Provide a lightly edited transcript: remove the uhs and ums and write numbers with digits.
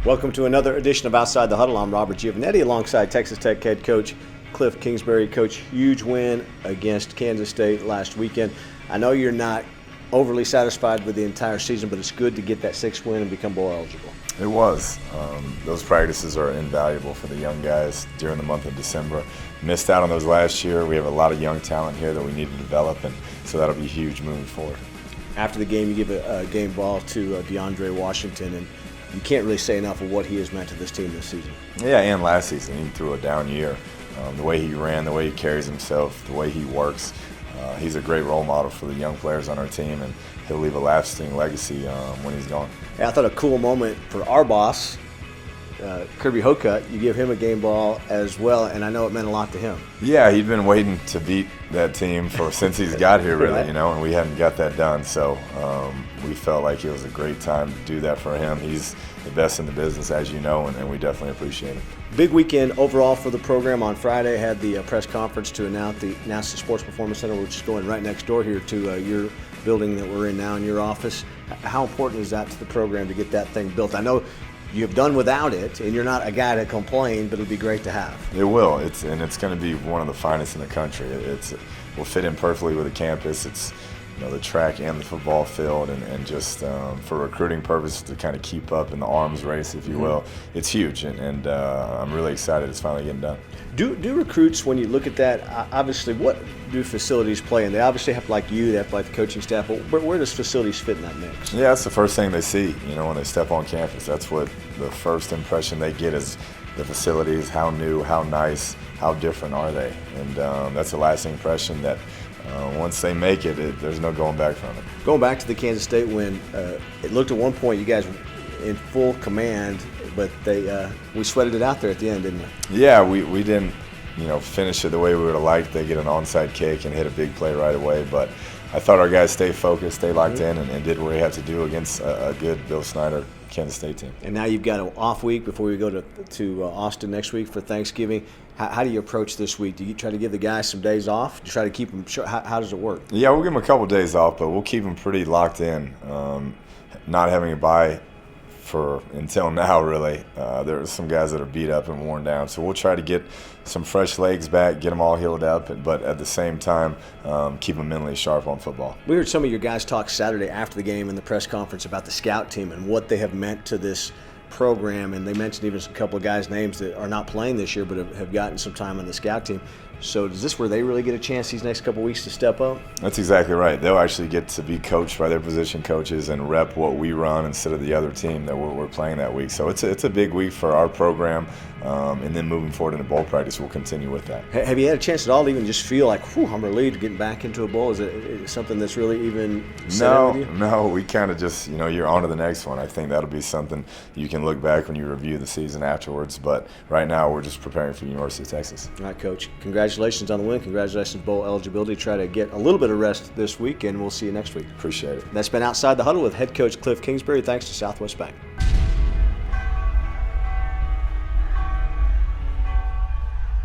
Welcome to another edition of Outside the Huddle. I'm Robert Giovanetti alongside Texas Tech head coach Cliff Kingsbury. Coach, huge win against Kansas State last weekend. I know you're not overly satisfied with the entire season, but it's good to get that sixth win and become bowl eligible. It was. Those practices are invaluable for the young guys during the month of December. Missed out on those last year. We have a lot of young talent here that we need to develop, and so that'll be huge moving forward. After the game, you give a game ball to DeAndre Washington, and you can't really say enough of what he has meant to this team this season. Yeah, and last season he threw a down year. The way he ran, the way he carries himself, the way he works, he's a great role model for the young players on our team, and he'll leave a lasting legacy when he's gone. Yeah, I thought a cool moment for our boss, Kirby Hocutt, you give him a game ball as well, and I know it meant a lot to him. Yeah, he'd been waiting to beat that team since he's got here, really, Right. and we hadn't got that done. So we felt like it was a great time to do that for him. He's the best in the business, as you know, and we definitely appreciate it. Big weekend overall for the program. On Friday, had the press conference to announce the Sports Performance Center, which is going right next door here to your building that we're in now in your office. How important is that to the program to get that thing built? I know you've done without it, and you're not a guy to complain, but it'll be great to have. It will. It's going to be one of the finest in the country. Will fit in perfectly with the campus. It's the track and the football field, and just for recruiting purposes to kind of keep up in the arms race, if you will. It's huge, and I'm really excited it's finally getting done. Do recruits, when you look at that, obviously, what do facilities play in? They obviously have to like you, they have to like the coaching staff, but where does facilities fit in that mix? Yeah, that's the first thing they see, when they step on campus. That's what the first impression they get is the facilities, how new, how nice, how different are they? And that's the lasting impression that once they make it, there's no going back from it. Going back to the Kansas State win, it looked at one point you guys were in full command, but we sweated it out there at the end, didn't we? Yeah, we didn't finish it the way we would have liked. They get an onside kick and hit a big play right away, but I thought our guys stayed focused, stayed locked in, and did what they had to do against a good Bill Snyder Kansas State team. And now you've got an off week before we go to Austin next week for Thanksgiving. How do you approach this week? Do you try to give the guys some days off? Do you try to keep them short? How does it work? Yeah, we'll give them a couple days off, but we'll keep them pretty locked in. Not having a bye until now, really. There are some guys that are beat up and worn down, so we'll try to get some fresh legs back, get them all healed up, but at the same time, keep them mentally sharp on football. We heard some of your guys talk Saturday after the game in the press conference about the scout team and what they have meant to this program, and they mentioned even a couple of guys' names that are not playing this year but have gotten some time on the scout team. So is this where they really get a chance these next couple of weeks to step up? That's exactly right. They'll actually get to be coached by their position coaches and rep what we run instead of the other team that we're playing that week. So it's a big week for our program, and then moving forward into bowl practice, we'll continue with that. Have you had a chance at all to even just feel like, I'm relieved getting back into a bowl? Is it something that's really even set in with you? No, we kind of just, you're on to the next one. I think that'll be something you can look back when you review the season afterwards. But right now, we're just preparing for the University of Texas. All right, Coach. Congratulations on the win. Congratulations, bowl eligibility. Try to get a little bit of rest this week, and we'll see you next week. Appreciate it. That's been Outside the Huddle with head coach Cliff Kingsbury. Thanks to Southwest Bank.